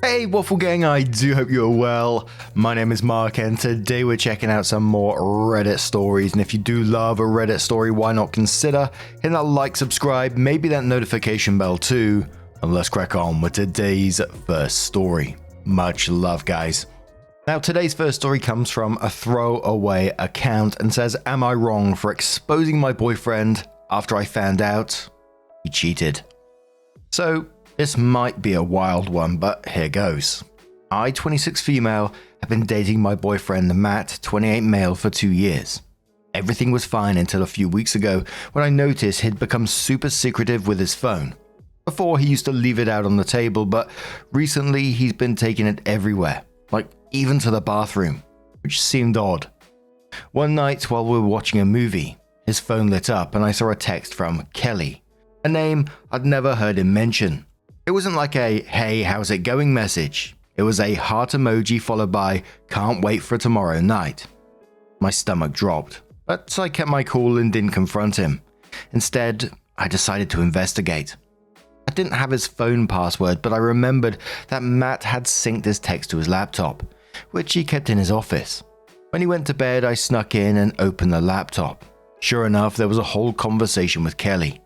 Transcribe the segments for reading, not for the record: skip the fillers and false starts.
Hey Waffle Gang, I do hope you're well. My name is Mark and today we're checking out some more Reddit stories, and if you do love a Reddit story, why not consider hitting that like, subscribe, maybe that notification bell too, and let's crack on with today's first story. Much love, guys. Now today's first story comes from a throwaway account and says, am I wrong for exposing my boyfriend after I found out he cheated? So this might be a wild one, but here goes. I, 26 female, have been dating my boyfriend Matt, 28 male, for 2 years. Everything was fine until a few weeks ago when I noticed he'd become super secretive with his phone. Before he used to leave it out on the table, but recently he's been taking it everywhere, like even to the bathroom, which seemed odd. One night while we were watching a movie, his phone lit up and I saw a text from Kelly, a name I'd never heard him mention. It wasn't like a "hey, how's it going" message. It was a heart emoji followed by "can't wait for tomorrow night." My stomach dropped, but I kept my cool and didn't confront him. Instead, I decided to investigate. I didn't have his phone password, but I remembered that Matt had synced his text to his laptop, which he kept in his office. When he went to bed, I snuck in and opened the laptop. Sure enough, there was a whole conversation with Kelly.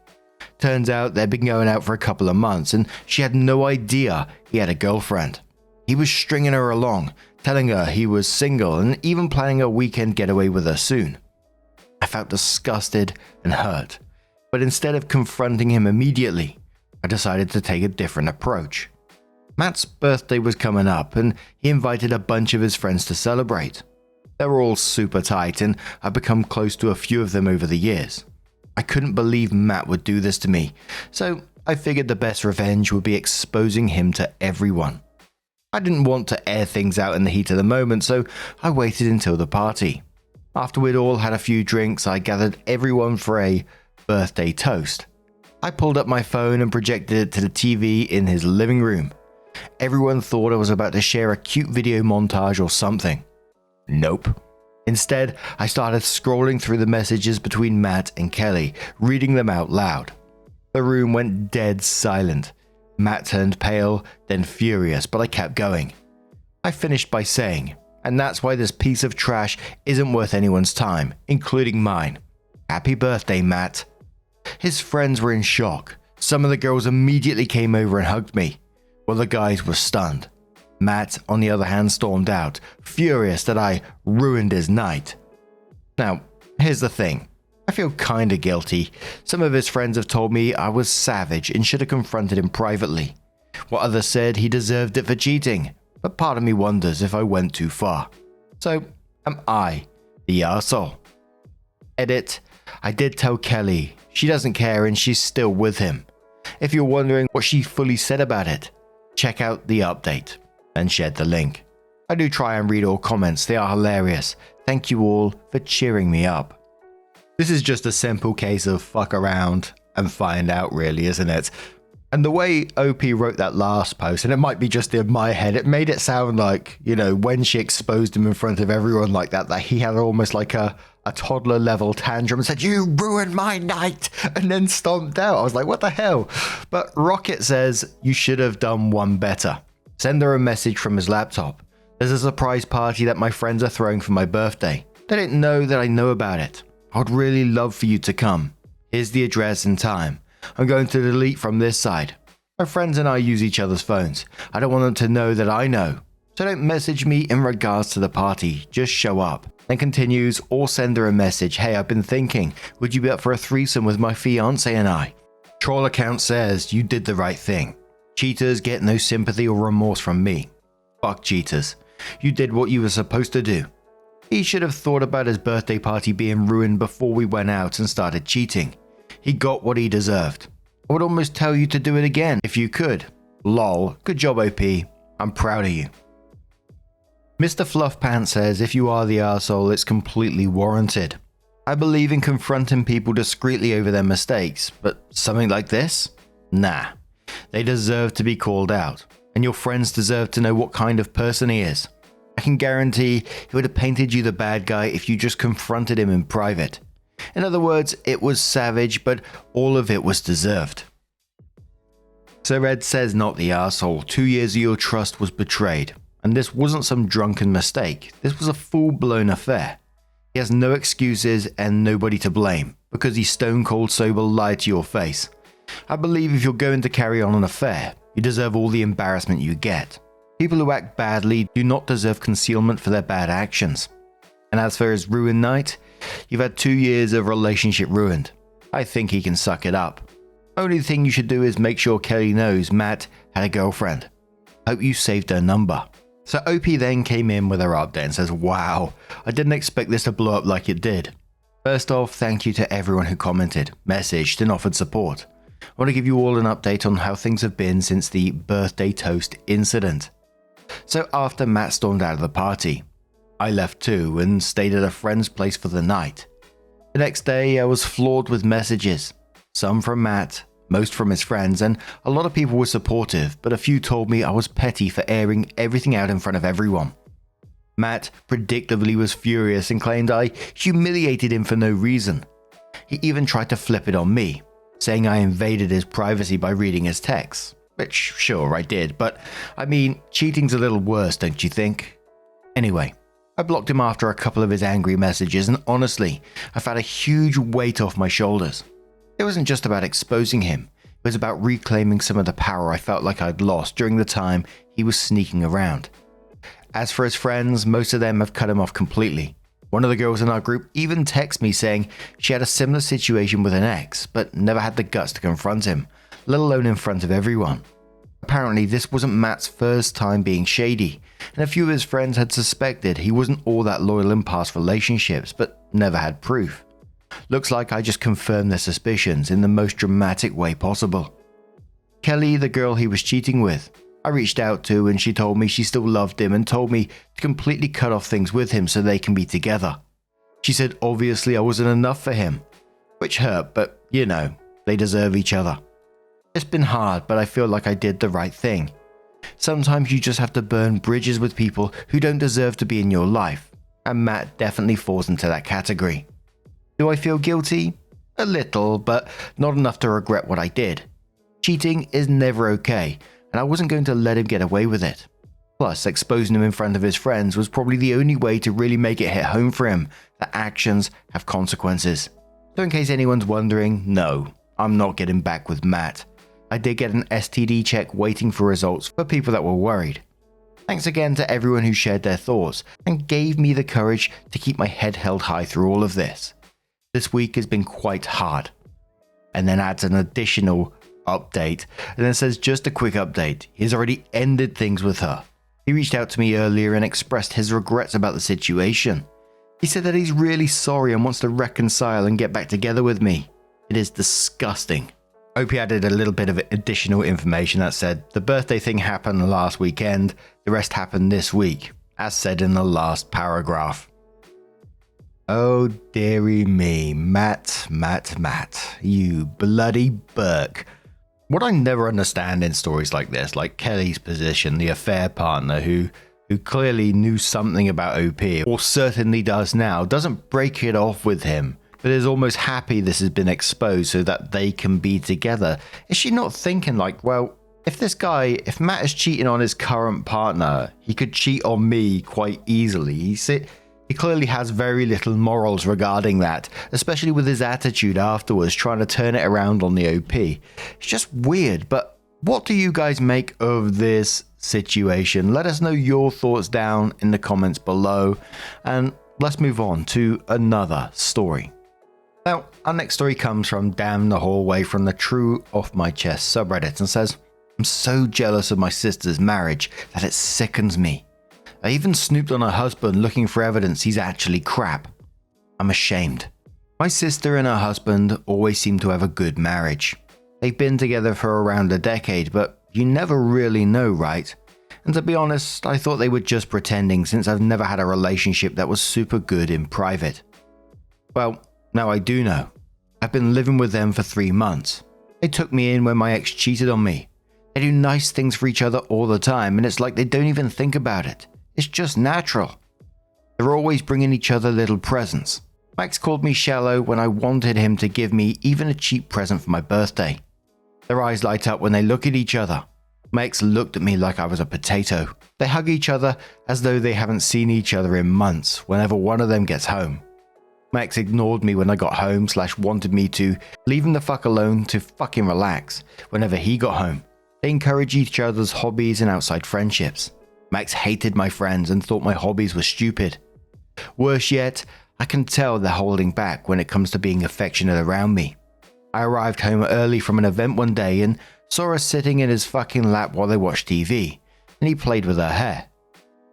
Turns out they'd been going out for a couple of months and she had no idea he had a girlfriend. He was stringing her along, telling her he was single and even planning a weekend getaway with her soon. I felt disgusted and hurt, but instead of confronting him immediately, I decided to take a different approach. Matt's birthday was coming up and he invited a bunch of his friends to celebrate. They were all super tight and I've become close to a few of them over the years. I couldn't believe Matt would do this to me, so I figured the best revenge would be exposing him to everyone. I didn't want to air things out in the heat of the moment, so I waited until the party. After we'd all had a few drinks, I gathered everyone for a birthday toast. I pulled up my phone and projected it to the TV in his living room. Everyone thought I was about to share a cute video montage or something. Nope. Instead, I started scrolling through the messages between Matt and Kelly, reading them out loud. The room went dead silent. Matt turned pale, then furious, but I kept going. I finished by saying, and that's why this piece of trash isn't worth anyone's time, including mine. Happy birthday, Matt. His friends were in shock. Some of the girls immediately came over and hugged me, while the guys were stunned. Matt, on the other hand, stormed out, furious that I ruined his night. Now, here's the thing. I feel kinda guilty. Some of his friends have told me I was savage and should have confronted him privately, while others said he deserved it for cheating, but part of me wonders if I went too far. So, am I the arsehole? Edit. I did tell Kelly. She doesn't care and she's still with him. If you're wondering what she fully said about it, check out the update and shared the link. I do try and read all comments, they are hilarious. Thank you all for cheering me up. This is just a simple case of fuck around and find out, really, isn't it? And the way OP wrote that last post, and it might be just in my head, it made it sound like, when she exposed him in front of everyone like that he had almost like a toddler level tantrum and said, "You ruined my night," and then stomped out. I was like, what the hell? But Rocket says you should have done one better. Send her a message from his laptop. There's a surprise party that my friends are throwing for my birthday. They didn't know that I know about it. I'd really love for you to come. Here's the address and time. I'm going to delete from this side. My friends and I use each other's phones. I don't want them to know that I know. So don't message me in regards to the party. Just show up. Then continues, or send her a message. Hey, I've been thinking, would you be up for a threesome with my fiance and I? Troll account says you did the right thing. Cheaters get no sympathy or remorse from me. Fuck cheaters. You did what you were supposed to do. He should have thought about his birthday party being ruined before we went out and started cheating. He got what he deserved. I would almost tell you to do it again if you could. Lol. Good job, OP. I'm proud of you. Mr. Fluffpants says if you are the arsehole, it's completely warranted. I believe in confronting people discreetly over their mistakes, but something like this? Nah. They deserve to be called out, and your friends deserve to know what kind of person he is. I can guarantee he would have painted you the bad guy if you just confronted him in private. In other words, it was savage, but all of it was deserved. So Ed says not the arsehole. 2 years of your trust was betrayed. And this wasn't some drunken mistake. This was a full-blown affair. He has no excuses and nobody to blame because he stone cold sober lied to your face. I believe if you're going to carry on an affair, you deserve all the embarrassment you get. People who act badly do not deserve concealment for their bad actions. And as for his ruined night, you've had 2 years of relationship ruined. I think he can suck it up. Only thing you should do is make sure Kelly knows Matt had a girlfriend. Hope you saved her number. So OP then came in with her update and says, wow, I didn't expect this to blow up like it did. First off, thank you to everyone who commented, messaged and offered support. I want to give you all an update on how things have been since the birthday toast incident. So after Matt stormed out of the party, I left too and stayed at a friend's place for the night. The next day I was floored with messages, some from Matt, most from his friends, and a lot of people were supportive, but a few told me I was petty for airing everything out in front of everyone. Matt predictably was furious and claimed I humiliated him for no reason. He even tried to flip it on me, saying I invaded his privacy by reading his texts, which sure I did, but I mean, cheating's a little worse, don't you think? Anyway, I blocked him after a couple of his angry messages, and honestly, I felt a huge weight off my shoulders. It wasn't just about exposing him, it was about reclaiming some of the power I felt like I'd lost during the time he was sneaking around. As for his friends, most of them have cut him off completely. One of the girls in our group even texted me saying she had a similar situation with an ex, but never had the guts to confront him, let alone in front of everyone. Apparently, this wasn't Matt's first time being shady, and a few of his friends had suspected he wasn't all that loyal in past relationships, but never had proof. Looks like I just confirmed their suspicions in the most dramatic way possible. Kelly, the girl he was cheating with, I reached out to and she told me she still loved him and told me to completely cut off things with him so they can be together. She said obviously I wasn't enough for him, which hurt, but you know, they deserve each other. It's been hard, but I feel like I did the right thing. Sometimes you just have to burn bridges with people who don't deserve to be in your life, and Matt definitely falls into that category. Do I feel guilty? A little, but not enough to regret what I did. Cheating is never okay, and I wasn't going to let him get away with it. Plus, exposing him in front of his friends was probably the only way to really make it hit home for him that actions have consequences. So in case anyone's wondering, no, I'm not getting back with Matt. I did get an STD check waiting for results for people that were worried. Thanks again to everyone who shared their thoughts and gave me the courage to keep my head held high through all of this. This week has been quite hard. And then adds an additional update and then says just a quick update. He's already ended things with her. He reached out to me earlier and expressed his regrets about the situation. He said that he's really sorry and wants to reconcile and get back together with me. It is disgusting. Opie added a little bit of additional information that said the birthday thing happened last weekend, the rest happened this week, as said in the last paragraph. Oh dearie me, Matt, you bloody Burke. What I never understand in stories like this, like Kelly's position, the affair partner who clearly knew something about OP, or certainly does now, doesn't break it off with him, but is almost happy this has been exposed so that they can be together. Is she not thinking like, well, if Matt is cheating on his current partner, he could cheat on me quite easily. He clearly has very little morals regarding that, especially with his attitude afterwards, trying to turn it around on the OP. It's just weird, but what do you guys make of this situation? Let us know your thoughts down in the comments below, and let's move on to another story. Now, our next story comes from Damn the Hallway from the True Off My Chest subreddit and says, I'm so jealous of my sister's marriage that it sickens me. I even snooped on her husband looking for evidence he's actually crap. I'm ashamed. My sister and her husband always seem to have a good marriage. They've been together for around a decade, but you never really know, right? And to be honest, I thought they were just pretending since I've never had a relationship that was super good in private. Well, now I do know. I've been living with them for 3 months. They took me in when my ex cheated on me. They do nice things for each other all the time, and it's like they don't even think about it. It's just natural. They're always bringing each other little presents. Max called me shallow when I wanted him to give me even a cheap present for my birthday. Their eyes light up when they look at each other. My ex looked at me like I was a potato. They hug each other as though they haven't seen each other in months whenever one of them gets home. My ex ignored me when I got home / wanted me to leave him the fuck alone to fucking relax whenever he got home. They encourage each other's hobbies and outside friendships. My ex hated my friends and thought my hobbies were stupid. Worse yet, I can tell they're holding back when it comes to being affectionate around me. I arrived home early from an event one day and saw her sitting in his fucking lap while they watched TV, and he played with her hair.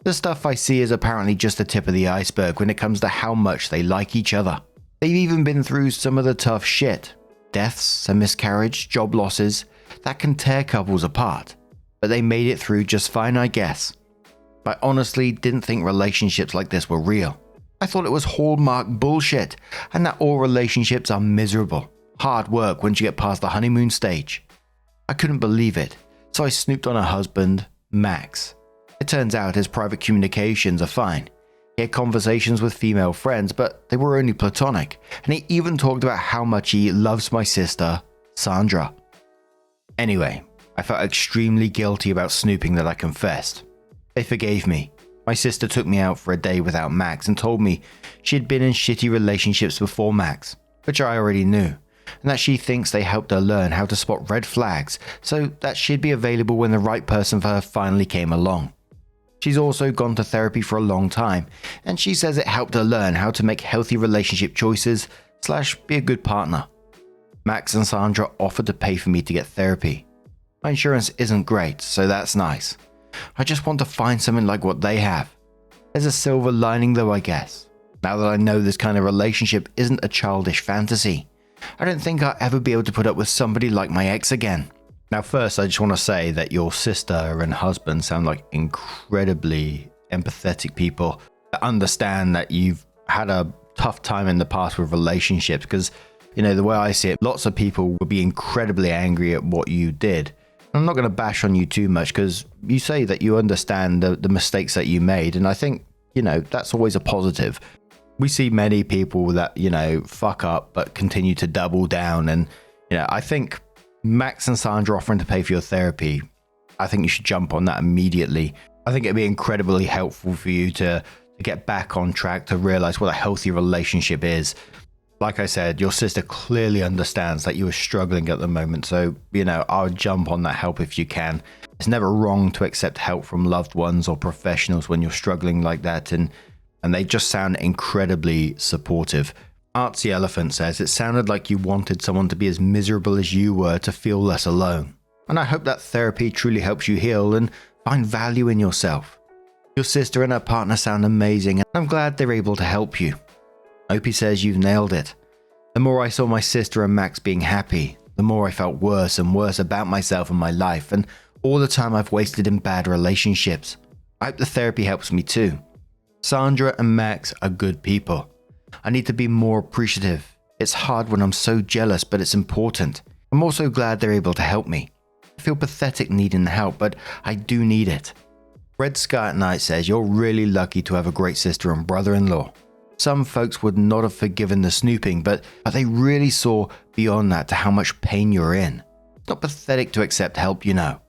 The stuff I see is apparently just the tip of the iceberg when it comes to how much they like each other. They've even been through some of the tough shit. Deaths, a miscarriage, job losses, that can tear couples apart. But they made it through just fine, I guess. I honestly didn't think relationships like this were real. I thought it was hallmark bullshit, and that all relationships are miserable. Hard work once you get past the honeymoon stage. I couldn't believe it, so I snooped on her husband, Max. It turns out his private communications are fine. He had conversations with female friends, but they were only platonic, and he even talked about how much he loves my sister, Sandra. Anyway, I felt extremely guilty about snooping that I confessed. They forgave me. My sister took me out for a day without Max and told me she had been in shitty relationships before Max, which I already knew, and that she thinks they helped her learn how to spot red flags so that she'd be available when the right person for her finally came along. She's also gone to therapy for a long time, and she says it helped her learn how to make healthy relationship choices / be a good partner. Max and Sandra offered to pay for me to get therapy. My insurance isn't great, so that's nice. I just want to find something like what they have. There's a silver lining though, I guess. Now that I know this kind of relationship isn't a childish fantasy, I don't think I'll ever be able to put up with somebody like my ex again. Now first, I just want to say that your sister and husband sound like incredibly empathetic people that understand that you've had a tough time in the past with relationships, because, you know, the way I see it, lots of people would be incredibly angry at what you did. I'm not going to bash on you too much because you say that you understand the mistakes that you made. And I think, you know, that's always a positive. We see many people that, you know, fuck up but continue to double down. And, you know, I think Max and Sandra offering to pay for your therapy, I think you should jump on that immediately. I think it'd be incredibly helpful for you to get back on track, to realize what a healthy relationship is. Like I said, your sister clearly understands that you are struggling at the moment. So, you know, I would jump on that help if you can. It's never wrong to accept help from loved ones or professionals when you're struggling like that. And they just sound incredibly supportive. Artsy Elephant says, it sounded like you wanted someone to be as miserable as you were to feel less alone. And I hope that therapy truly helps you heal and find value in yourself. Your sister and her partner sound amazing, and I'm glad they're able to help you. Opie says you've nailed it. The more I saw my sister and Max being happy, the more I felt worse and worse about myself and my life and all the time I've wasted in bad relationships. I hope the therapy helps me too. Sandra and Max are good people. I need to be more appreciative. It's hard when I'm so jealous, but it's important. I'm also glad they're able to help me. I feel pathetic needing the help, but I do need it. Red Sky at Night says you're really lucky to have a great sister and brother-in-law. Some folks would not have forgiven the snooping, but they really saw beyond that to how much pain you're in. It's not pathetic to accept help, you know.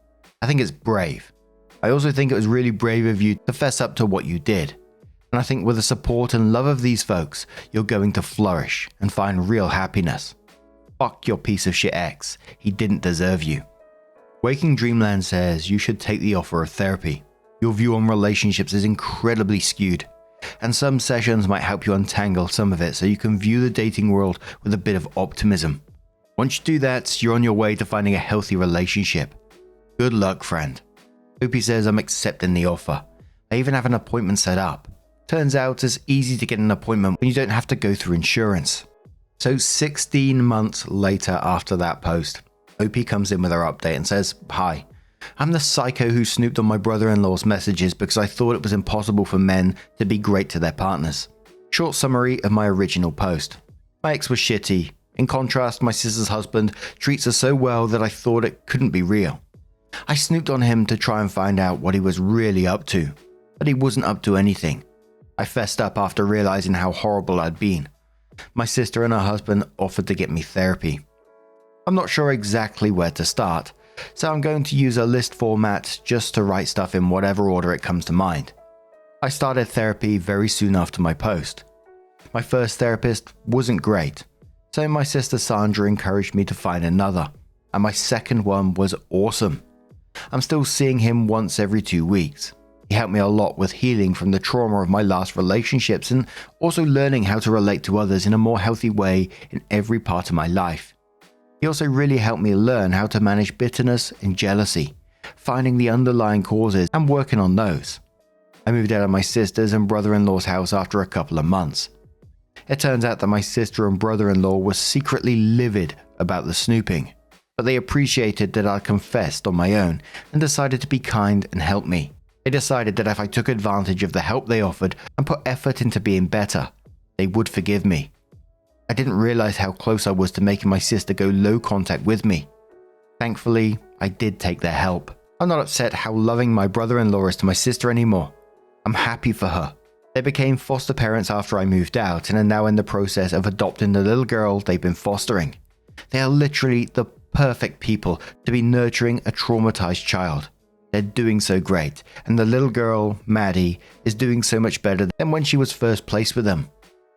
I think it's brave. I also think it was really brave of you to fess up to what you did. And I think with the support and love of these folks, you're going to flourish and find real happiness. Fuck your piece of shit ex. He didn't deserve you. Waking Dreamland says you should take the offer of therapy. Your view on relationships is incredibly skewed, and some sessions might help you untangle some of it so you can view the dating world with a bit of optimism. Once you do that, you're on your way to finding a healthy relationship. Good luck, friend. Opie says I'm accepting the offer. I even have an appointment set up. Turns out it's easy to get an appointment when you don't have to go through insurance. So 16 months later after that post, Opie comes in with her update and says, "Hi. I'm the psycho who snooped on my brother-in-law's messages because I thought it was impossible for men to be great to their partners. Short summary of my original post. My ex was shitty. In contrast, my sister's husband treats her so well that I thought it couldn't be real. I snooped on him to try and find out what he was really up to, but he wasn't up to anything. I fessed up after realizing how horrible I'd been. My sister and her husband offered to get me therapy. I'm not sure exactly where to start, so I'm going to use a list format just to write stuff in whatever order it comes to mind. I started therapy very soon after my post. My first therapist wasn't great, so my sister Sandra encouraged me to find another, and my second one was awesome. I'm still seeing him once every 2 weeks. He helped me a lot with healing from the trauma of my last relationships and also learning how to relate to others in a more healthy way in every part of my life. He also really helped me learn how to manage bitterness and jealousy, finding the underlying causes and working on those. I moved out of my sister's and brother-in-law's house after a couple of months. It turns out that my sister and brother-in-law were secretly livid about the snooping, but they appreciated that I confessed on my own and decided to be kind and help me. They decided that if I took advantage of the help they offered and put effort into being better, they would forgive me. I didn't realize how close I was to making my sister go low contact with me. Thankfully, I did take their help. I'm not upset how loving my brother-in-law is to my sister anymore. I'm happy for her. They became foster parents after I moved out and are now in the process of adopting the little girl they've been fostering. They are literally the perfect people to be nurturing a traumatized child. They're doing so great, and the little girl, Maddie, is doing so much better than when she was first placed with them.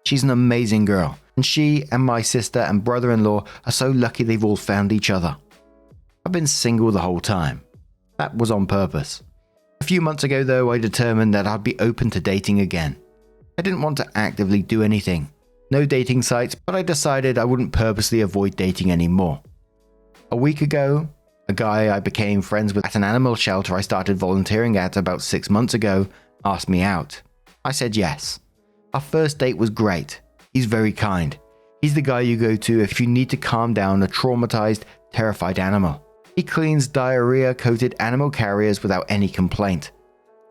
She's an amazing girl, and she and my sister and brother-in-law are so lucky they've all found each other. I've been single the whole time. That was on purpose. A few months ago though, I determined that I'd be open to dating again. I didn't want to actively do anything. No dating sites, but I decided I wouldn't purposely avoid dating anymore. A week ago, a guy I became friends with at an animal shelter I started volunteering at about 6 months ago asked me out. I said yes. Our first date was great. He's very kind. He's the guy you go to if you need to calm down a traumatized, terrified animal. He cleans diarrhea-coated animal carriers without any complaint.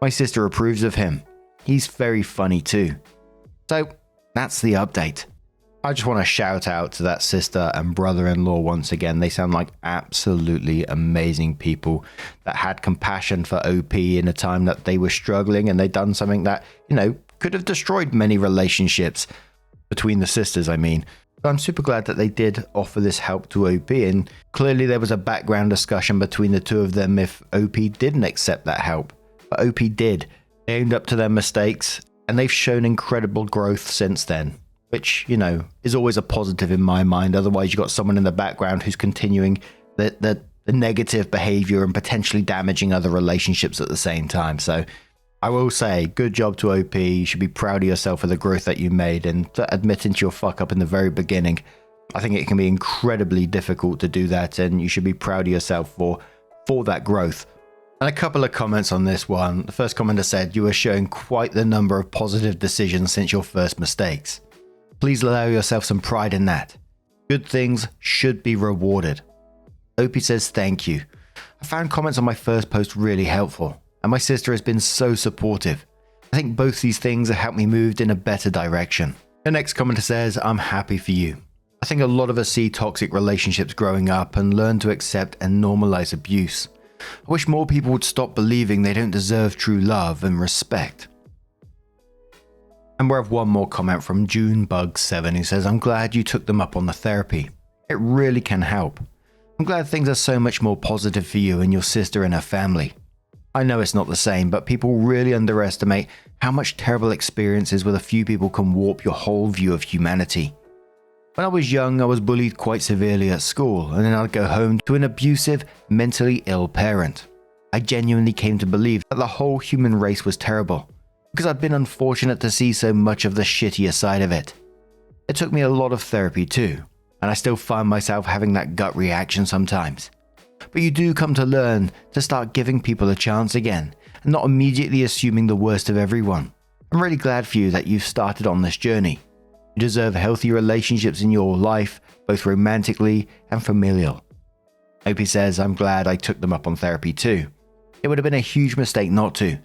My sister approves of him. He's very funny too. So, that's the update. I just want to shout out to that sister and brother-in-law once again. They sound like absolutely amazing people that had compassion for OP in a time that they were struggling, and they'd done something that, could have destroyed many relationships between the sisters, I mean. But I'm super glad that they did offer this help to OP, and clearly there was a background discussion between the two of them if OP didn't accept that help. But OP did. They owned up to their mistakes, and they've shown incredible growth since then, which, is always a positive in my mind. Otherwise, you've got someone in the background who's continuing the negative behavior and potentially damaging other relationships at the same time. So I will say, good job to OP. You should be proud of yourself for the growth that you made, and admitting to your fuck up in the very beginning. I think it can be incredibly difficult to do that, and you should be proud of yourself for that growth. And a couple of comments on this one. The first commenter said, "You are showing quite the number of positive decisions since your first mistakes. Please allow yourself some pride in that. Good things should be rewarded." OP says, "Thank you. I found comments on my first post really helpful, and my sister has been so supportive. I think both these things have helped me move in a better direction." The next commenter says, "I'm happy for you. I think a lot of us see toxic relationships growing up and learn to accept and normalize abuse. I wish more people would stop believing they don't deserve true love and respect." And we have one more comment from JuneBug7 who says, "I'm glad you took them up on the therapy. It really can help. I'm glad things are so much more positive for you and your sister and her family. I know it's not the same, but people really underestimate how much terrible experiences with a few people can warp your whole view of humanity. When I was young, I was bullied quite severely at school, and then I'd go home to an abusive, mentally ill parent. I genuinely came to believe that the whole human race was terrible, because I'd been unfortunate to see so much of the shittier side of it. It took me a lot of therapy too, and I still find myself having that gut reaction sometimes. But you do come to learn to start giving people a chance again, and not immediately assuming the worst of everyone. I'm really glad for you that you've started on this journey. You deserve healthy relationships in your life, both romantically and familial." OP says, "I'm glad I took them up on therapy too. It would have been a huge mistake not to.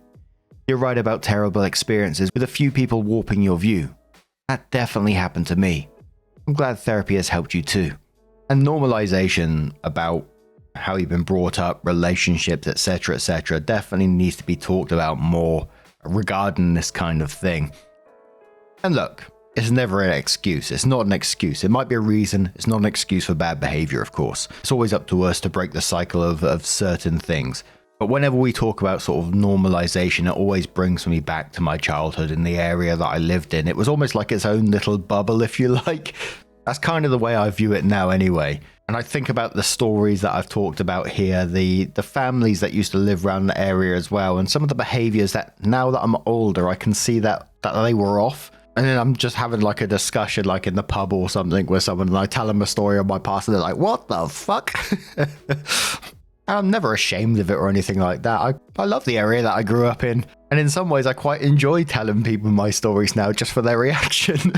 You're right about terrible experiences with a few people warping your view. That definitely happened to me. I'm glad therapy has helped you too." And normalization about how you've been brought up, relationships, etc., definitely needs to be talked about more regarding this kind of thing. And look, it's never an excuse. It's not an excuse. It might be a reason. It's not an excuse for bad behavior, of course. It's always up to us to break the cycle of certain things. But whenever we talk about sort of normalization, it always brings me back to my childhood in the area that I lived in. It was almost like its own little bubble, if you like. That's kind of the way I view it now anyway. And I think about the stories that I've talked about here, the families that used to live around the area as well, and some of the behaviors that now that I'm older, I can see that they were off. And then I'm just having like a discussion like in the pub or something with someone, and I tell them a story of my past and they're like, what the fuck? I'm never ashamed of it or anything like that. I love the area that I grew up in. And in some ways, I quite enjoy telling people my stories now just for their reaction.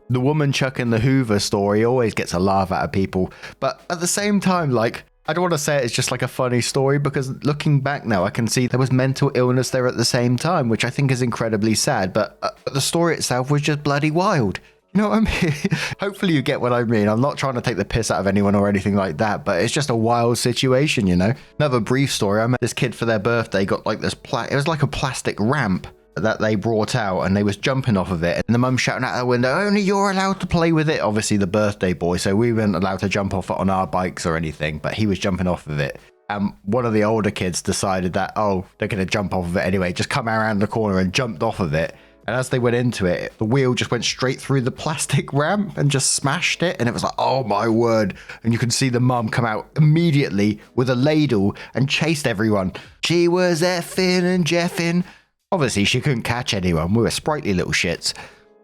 The woman chucking the Hoover story always gets a laugh out of people. But at the same time, like, I don't want to say it's just like a funny story, because looking back now, I can see there was mental illness there at the same time, which I think is incredibly sad. But the story itself was just bloody wild. You know what I mean? Hopefully you get what I mean. I'm not trying to take the piss out of anyone or anything like that, but it's just a wild situation, you know? Another brief story. I met this kid for their birthday, got like this, it was like a plastic ramp that they brought out, and they was jumping off of it, and the mum shouting out the window, only you're allowed to play with it. Obviously the birthday boy, so we weren't allowed to jump off it on our bikes or anything, but he was jumping off of it. And one of the older kids decided that, oh, they're going to jump off of it anyway, just come around the corner and jumped off of it. And as they went into it, the wheel just went straight through the plastic ramp and just smashed it. And it was like, oh my word. And you can see the mum come out immediately with a ladle and chased everyone. She was effing and jeffing. Obviously, she couldn't catch anyone. We were sprightly little shits.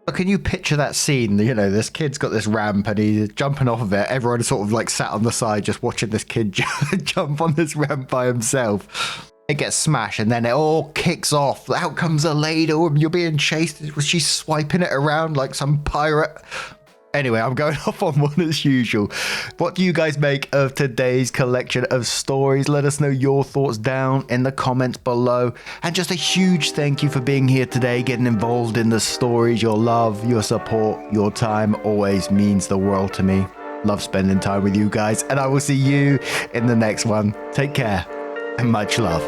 But can you picture that scene? You know, this kid's got this ramp and he's jumping off of it. Everyone sort of like sat on the side just watching this kid jump on this ramp by himself. It gets smashed and then it all kicks off. Out comes a ladle and you're being chased. Was she swiping it around like some pirate? Anyway, I'm going off on one as usual. What do you guys make of today's collection of stories? Let us know your thoughts down in the comments below. And just a huge thank you for being here today, getting involved in the stories. Your love, your support, your time always means the world to me. Love spending time with you guys, and I will see you in the next one. Take care and much love.